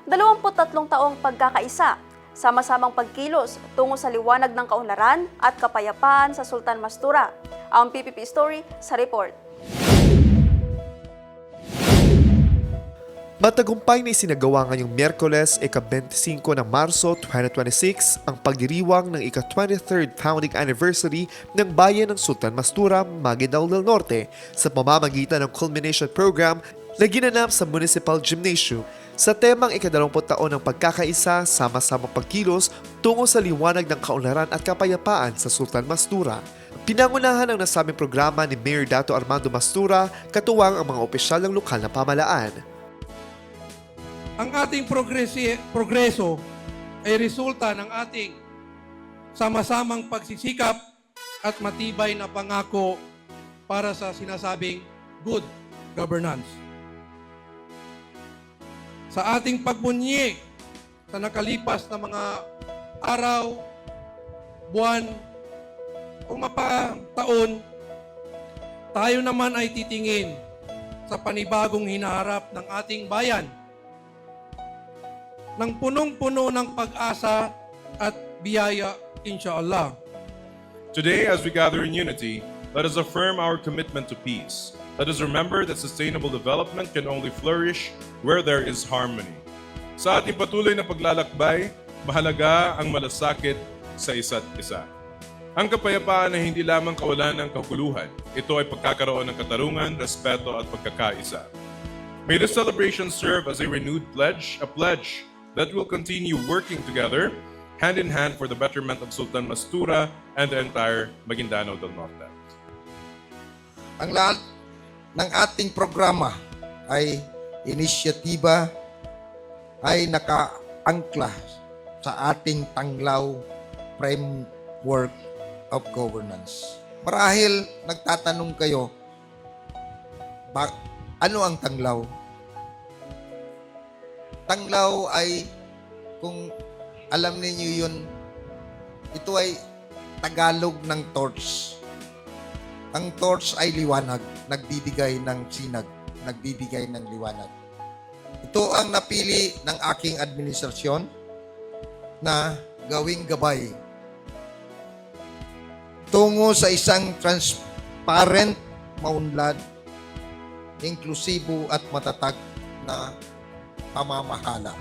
23 taong pagkakaisa, sama-samang pagkilos tungo sa liwanag ng kaunlaran at kapayapaan sa Sultan Mastura. Ang PPP Story sa report. Matagumpay na isinagawa ngayong Miyerkules, ika-25 ng Marso 2026 ang pagdiriwang ng ika-23rd founding anniversary ng bayan ng Sultan Mastura, Maguindanao del Norte sa pamamagitan ng culmination program na ginanap sa Municipal Gymnasium sa temang ika-20 taon ng pagkakaisa, sama-samang pagkilos tungo sa liwanag ng kaunlaran at kapayapaan sa Sultan Mastura. Pinangunahan ang nasabing programa ni Mayor Dato Armando Mastura, katuwang ang mga opisyal ng lokal na pamahalaan. Ang ating progreso ay resulta ng ating sama-samang pagsisikap at matibay na pangako para sa sinasabing good governance. Sa ating pagbunyi sa nakalipas na mga araw, buwan o mapataon, tayo naman ay titingin sa panibagong hinaharap ng ating bayan ng punong-puno ng pag-asa at biyaya, inshallah. Today, as we gather in unity, let us affirm our commitment to peace. Let us remember that sustainable development can only flourish where there is harmony. Sa ating patuloy na paglalakbay, mahalaga ang malasakit sa isa't isa. Ang kapayapaan ay hindi lamang kawalan ng kaguluhan. Ito ay pagkakaroon ng katarungan, respeto at pagkakaisa. May this celebration serve as a renewed pledge, a pledge that will continue working together, hand in hand for the betterment of Sultan Mastura and the entire Maguindanao del Norte. Ang lahat ng ating programa ay inisyatiba ay nakaangkla sa ating Tanglaw Framework of Governance. Marahil nagtatanong kayo, ano ang Tanglaw? Tanglaw ay, kung alam ninyo yun, ito ay Tagalog ng torch. Ang torch ay liwanag, nagbibigay ng sinag, nagbibigay ng liwanag. Ito ang napili ng aking administrasyon na gawing gabay tungo sa isang transparent, maunlad, inklusibo at matatag na pamamahala.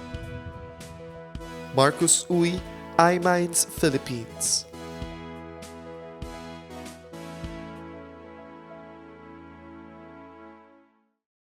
Marcus Uy, iMinds Philippines.